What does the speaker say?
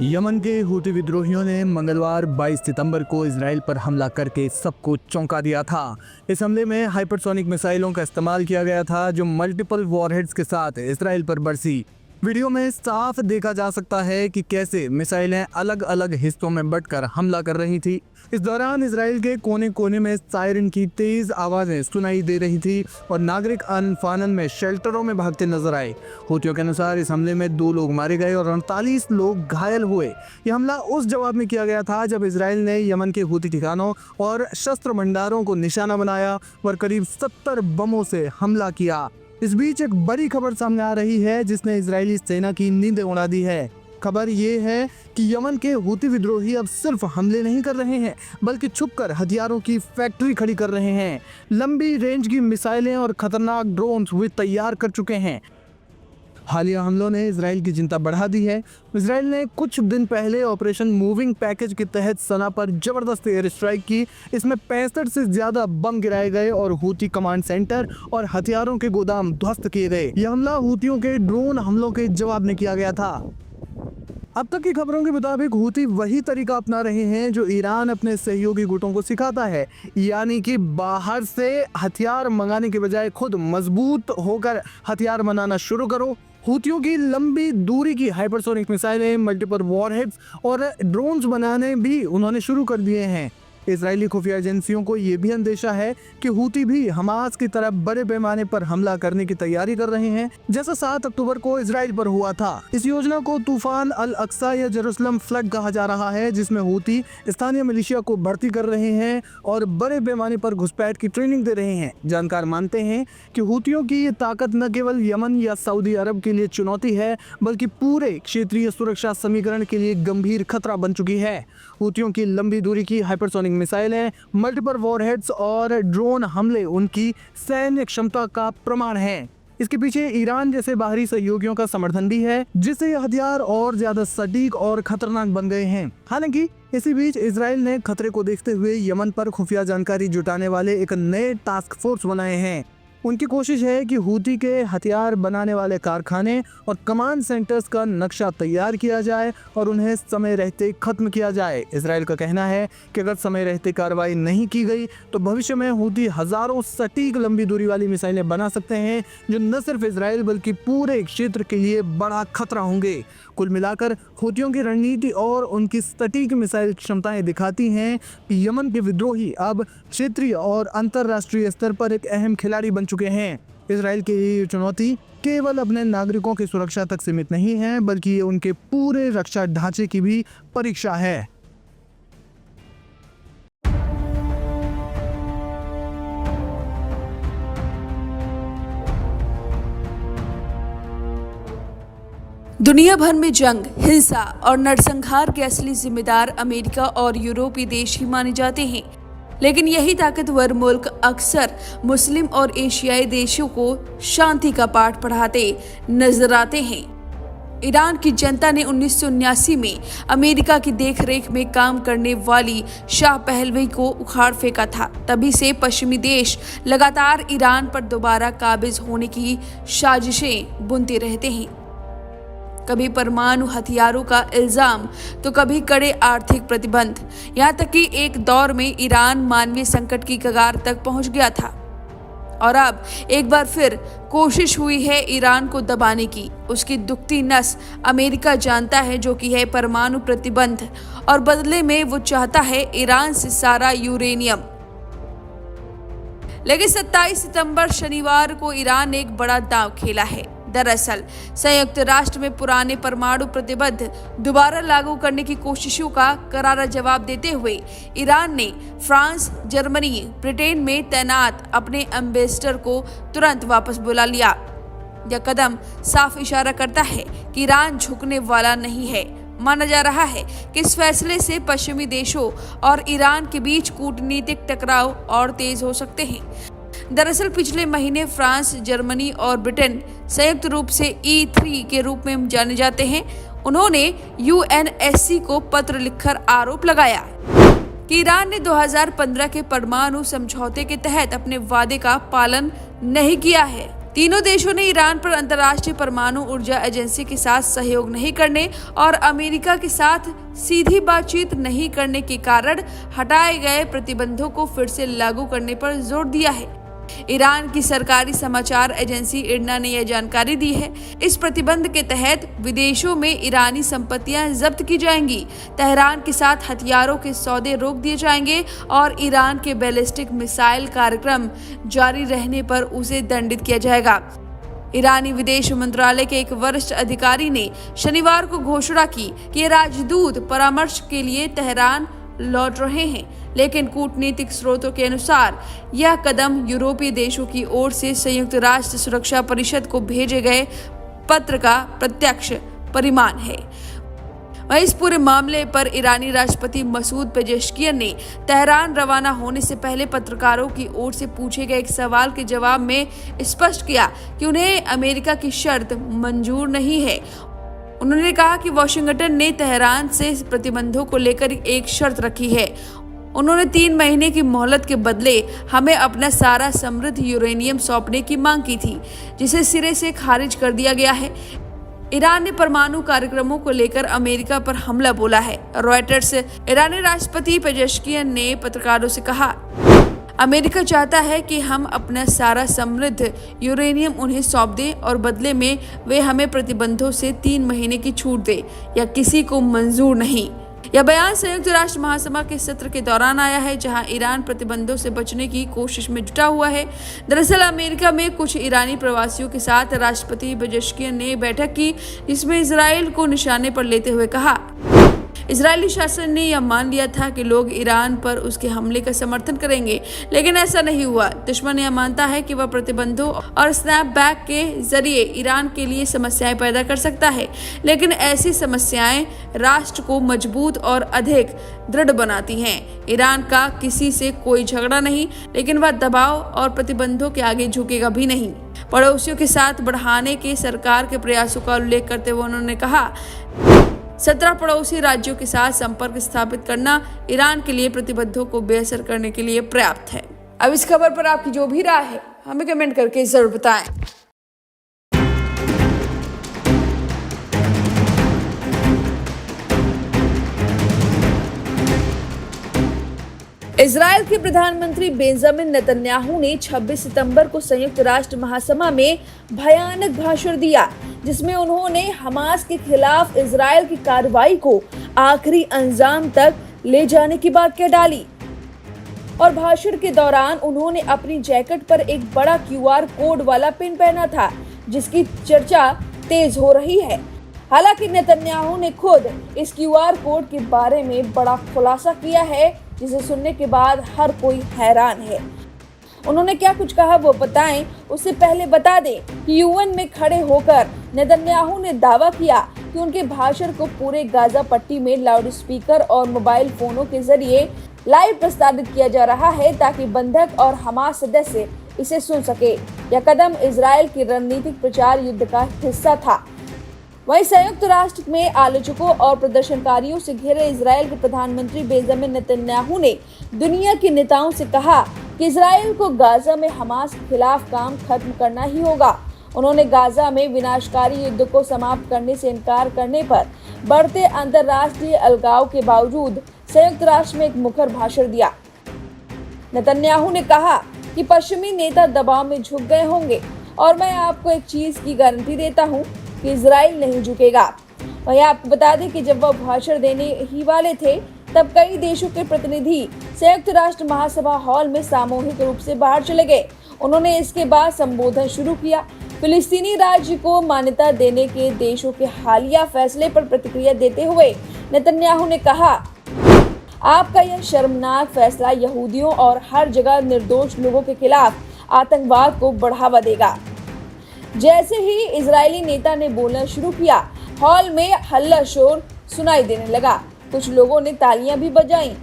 Yemen के Houthi विद्रोहियों ने मंगलवार 22 सितंबर को इजराइल पर हमला करके सबको चौंका दिया था। इस हमले में हाइपरसोनिक मिसाइलों का इस्तेमाल किया गया था जो मल्टीपल वॉरहेड्स के साथ इजराइल पर बरसी। वीडियो में साफ देखा जा सकता है कि कैसे मिसाइलें अलग अलग हिस्सों में बंटकर हमला कर रही थी। इस दौरान इजराइल के कोने कोने में सायरन की तेज आवाज़ें सुनाई दे रही थी और नागरिक अनफानन में शेल्टरों में भागते नजर आए। हूतियों के अनुसार इस हमले में 2 लोग मारे गए और 48 लोग घायल हुए। यह हमला उस जवाब में किया गया था जब इजराइल ने यमन के हूती ठिकानों और शस्त्र भंडारों को निशाना बनाया और करीब 70 बमों से हमला किया। इस बीच एक बड़ी खबर सामने आ रही है जिसने इजरायली सेना की नींद उड़ा दी है। खबर ये है कि यमन के हूती विद्रोही अब सिर्फ हमले नहीं कर रहे हैं बल्कि छुपकर हथियारों की फैक्ट्री खड़ी कर रहे हैं। लंबी रेंज की मिसाइलें और खतरनाक ड्रोन्स वे तैयार कर चुके हैं। हालिया हमलों ने इजराइल की चिंता बढ़ा दी है। इजराइल ने कुछ दिन पहले ऑपरेशन मूविंग पैकेज के तहत सना पर जबरदस्त एयर स्ट्राइक की। इसमें 65 से ज्यादा बम गिराए गए और हूती कमांड सेंटर और हथियारों के गोदाम ध्वस्त किए गए। यह हमला हूतियों के ड्रोन हमलों के जवाब में किया गया था। अब तक की खबरों के मुताबिक हूती वही तरीका अपना रहे हैं जो ईरान अपने सहयोगी गुटों को सिखाता है, यानी कि बाहर से हथियार मंगाने के बजाय खुद मजबूत होकर हथियार बनाना शुरू करो। हूतियों की लंबी दूरी की हाइपरसोनिक मिसाइलें, मल्टीपल वॉरहेड्स और ड्रोन्स बनाने भी उन्होंने शुरू कर दिए हैं। इजरायली खुफिया एजेंसियों को यह भी अंदेशा है कि हूती भी हमास की तरफ बड़े पैमाने पर हमला करने की तैयारी कर रहे हैं, जैसा 7 अक्टूबर को इजराइल पर हुआ था। इस योजना को तूफान अल अक्सा या जेरूसलम फ्लड कहा जा रहा है, जिसमें हूती स्थानीय मिलिशिया को भर्ती कर रहे हैं और बड़े पैमाने पर घुसपैठ की ट्रेनिंग दे रहे हैं। जानकार मानते हैं कि हूतियों की ये ताकत न केवल यमन या सऊदी अरब के लिए चुनौती है बल्कि पूरे क्षेत्रीय सुरक्षा समीकरण के लिए गंभीर खतरा बन चुकी है। हूतियों की लंबी दूरी की हाइपरसोनिक मिसाइलें, मल्टीपल वॉरहेड्स और ड्रोन हमले उनकी सैन्य क्षमता का प्रमाण है। इसके पीछे ईरान जैसे बाहरी सहयोगियों का समर्थन भी है, जिससे ये हथियार और ज्यादा सटीक और खतरनाक बन गए हैं। हालांकि इसी बीच इजराइल ने खतरे को देखते हुए यमन पर खुफिया जानकारी जुटाने वाले एक नए टास्क फोर्स बनाए हैं। उनकी कोशिश है कि हूती के हथियार बनाने वाले कारखाने और कमांड सेंटर्स का नक्शा तैयार किया जाए और उन्हें समय रहते खत्म किया जाए। इजराइल का कहना है कि अगर समय रहते कार्रवाई नहीं की गई तो भविष्य में हूती हजारों सटीक लंबी दूरी वाली मिसाइलें बना सकते हैं जो न सिर्फ इजराइल बल्कि पूरे क्षेत्र के लिए बड़ा खतरा होंगे। कुल मिलाकर हूतियों की रणनीति और उनकी सटीक मिसाइल क्षमताएं दिखाती हैं कि यमन के विद्रोही अब क्षेत्रीय और अंतर्राष्ट्रीय स्तर पर एक अहम खिलाड़ी बन चुके हैं। इजराइल की ये चुनौती केवल अपने नागरिकों की सुरक्षा तक सीमित नहीं है बल्कि ये उनके पूरे रक्षा ढांचे की भी परीक्षा है। दुनिया भर में जंग, हिंसा और नरसंहार के असली जिम्मेदार अमेरिका और यूरोपीय देश ही माने जाते हैं, लेकिन यही ताकतवर मुल्क अक्सर मुस्लिम और एशियाई देशों को शांति का पाठ पढ़ाते नजर आते हैं। ईरान की जनता ने 1979 में अमेरिका की देखरेख में काम करने वाली शाह पहलवी को उखाड़ फेंका था। तभी से पश्चिमी देश लगातार ईरान पर दोबारा काबिज होने की साजिशें बुनते रहते हैं। कभी परमाणु हथियारों का इल्जाम तो कभी कड़े आर्थिक प्रतिबंध। यहाँ तक कि एक दौर में ईरान मानवीय संकट की कगार तक पहुंच गया था और अब एक बार फिर कोशिश हुई है ईरान को दबाने की। उसकी दुखती नस अमेरिका जानता है, जो कि है परमाणु प्रतिबंध, और बदले में वो चाहता है ईरान से सारा यूरेनियम। लेकिन 27 सितंबर शनिवार को ईरान ने एक बड़ा दांव खेला है। दरअसल संयुक्त राष्ट्र में पुराने परमाणु प्रतिबंध दोबारा लागू करने की कोशिशों का करारा जवाब देते हुए ईरान ने फ्रांस, जर्मनी, ब्रिटेन में तैनात अपने एम्बेसडर को तुरंत वापस बुला लिया। यह कदम साफ इशारा करता है कि ईरान झुकने वाला नहीं है। माना जा रहा है कि इस फैसले से पश्चिमी देशों और ईरान के बीच कूटनीतिक टकराव और तेज हो सकते हैं। दरअसल पिछले महीने फ्रांस, जर्मनी और ब्रिटेन संयुक्त रूप से E3 के रूप में जाने जाते हैं। उन्होंने UNSC को पत्र लिखकर आरोप लगाया कि ईरान ने 2015 के परमाणु समझौते के तहत अपने वादे का पालन नहीं किया है। तीनों देशों ने ईरान पर अंतर्राष्ट्रीय परमाणु ऊर्जा एजेंसी के साथ सहयोग नहीं करने और अमेरिका के साथ सीधी बातचीत नहीं करने के कारण हटाए गए प्रतिबंधों को फिर से लागू करने पर जोर दिया है। ईरान की सरकारी समाचार एजेंसी इरना ने यह जानकारी दी है। इस प्रतिबंध के तहत विदेशों में ईरानी संपत्तियां जब्त की जाएंगी, तेहरान के साथ हथियारों के सौदे रोक दिए जाएंगे और ईरान के बैलिस्टिक मिसाइल कार्यक्रम जारी रहने पर उसे दंडित किया जाएगा। ईरानी विदेश मंत्रालय के एक वरिष्ठ अधिकारी ने शनिवार को घोषणा की कि राजदूत परामर्श के लिए तेहरान लौट रहे हैं, लेकिन कूटनीतिक स्रोतों के अनुसार यह कदम यूरोपीय देशों की ओर से संयुक्त राष्ट्र सुरक्षा परिषद को भेजे गए पत्र का प्रत्यक्ष परिणाम है। वहीं इस पूरे मामले पर ईरानी राष्ट्रपति मसूद पेजेश्कियन ने तेहरान रवाना होने से पहले पत्रकारों की ओर से पूछे गए एक सवाल के जवाब में स्पष्ट किया कि उन्हें अमेरिका की शर्त मंजूर नहीं है। उन्होंने कहा कि वाशिंगटन ने तेहरान से प्रतिबंधों को लेकर एक शर्त रखी है। उन्होंने 3 महीने की मोहलत के बदले हमें अपना सारा समृद्ध यूरेनियम सौंपने की मांग की थी, जिसे सिरे से खारिज कर दिया गया है। ईरान ने परमाणु कार्यक्रमों को लेकर अमेरिका पर हमला बोला है। रॉयटर्स ईरानी राष्ट्रपति पेजेश्कियन ने पत्रकारों से कहा, अमेरिका चाहता है कि हम अपना सारा समृद्ध यूरेनियम उन्हें सौंप दें और बदले में वे हमें प्रतिबंधों से 3 महीने की छूट दे, या किसी को मंजूर नहीं। यह बयान संयुक्त राष्ट्र महासभा के सत्र के दौरान आया है, जहां ईरान प्रतिबंधों से बचने की कोशिश में जुटा हुआ है। दरअसल अमेरिका में कुछ ईरानी प्रवासियों के साथ राष्ट्रपति पेजेश्कियन ने बैठक की, जिसमें इजराइल को निशाने पर लेते हुए कहा, इजरायली शासन ने यह मान लिया था कि लोग ईरान पर उसके हमले का समर्थन करेंगे, लेकिन ऐसा नहीं हुआ। दुश्मन यह मानता है कि वह प्रतिबंधों और स्नैपबैक के जरिए ईरान के लिए समस्याएं पैदा कर सकता है, लेकिन ऐसी समस्याएं राष्ट्र को मजबूत और अधिक दृढ़ बनाती हैं। ईरान का किसी से कोई झगड़ा नहीं, लेकिन वह दबाव और प्रतिबंधों के आगे झुकेगा भी नहीं। पड़ोसियों के साथ बढ़ाने के सरकार के प्रयासों का उल्लेख करते हुए उन्होंने कहा, 17 पड़ोसी राज्यों के साथ संपर्क स्थापित करना ईरान के लिए प्रतिबंधों को बेअसर करने के लिए पर्याप्त है। अब इस खबर पर आपकी जो भी राय है हमें कमेंट करके जरूर बताएं। इजरायल के प्रधानमंत्री बेंजामिन नेतन्याहू ने 26 सितंबर को संयुक्त राष्ट्र महासभा में भयानक भाषण दिया, जिसमें उन्होंने हमास के खिलाफ इजरायल की कार्रवाई को आखिरी अंजाम तक ले जाने की बात कह डाली। और भाषण के दौरान उन्होंने अपनी जैकेट पर एक बड़ा QR कोड वाला पिन पहना था, जिसकी चर्चा तेज हो रही है। हालांकि नेतन्याहू ने खुद इस QR कोड के बारे में बड़ा खुलासा किया है, जिसे सुनने के बाद हर कोई हैरान है। उन्होंने क्या कुछ कहा वो बताएं, उससे पहले बता दें कि UN में खड़े होकर नेतन्याहू ने दावा किया कि उनके भाषण को पूरे गाजा पट्टी में लाउडस्पीकर और मोबाइल फोनों के जरिए लाइव प्रसारित किया जा रहा है, ताकि बंधक और हमास सदस्य इसे सुन सके। यह कदम इजरायल के रणनीतिक प्रचार युद्ध का हिस्सा था। वहीं संयुक्त राष्ट्र में आलोचकों और प्रदर्शनकारियों से घिरे इजरायल के प्रधानमंत्री बेंजामिन नेतन्याहू ने दुनिया के नेताओं से कहा कि इजरायल को गाजा में हमास के खिलाफ काम खत्म करना ही होगा। उन्होंने गाजा में विनाशकारी युद्ध को समाप्त करने से इनकार करने पर बढ़ते अंतर्राष्ट्रीय अलगाव के बावजूद संयुक्त राष्ट्र में एक मुखर भाषण दिया। नेतन्याहू ने कहा कि पश्चिमी नेता दबाव में झुक गए होंगे, और मैं आपको एक चीज की गारंटी देता हूं कि इजराइल नहीं झुकेगा। वहीं आपको बता दें कि जब वह भाषण देने ही वाले थे, तब कई देशों के प्रतिनिधि संयुक्त राष्ट्र महासभा हॉल में सामूहिक रूप से बाहर चले गए। उन्होंने इसके बाद संबोधन शुरू किया। फिलिस्तीनी राज्य को मान्यता देने के देशों के हालिया फैसले पर प्रतिक्रिया देते हुए नेतन्याहू ने कहा, आपका यह शर्मनाक फैसला यहूदियों और हर जगह निर्दोष लोगों के खिलाफ आतंकवाद को बढ़ावा देगा। जैसे ही इजरायली नेता ने बोलना शुरू किया, हॉल में हल्ला शोर सुनाई देने लगा। कुछ लोगों ने तालियां भी बजाईं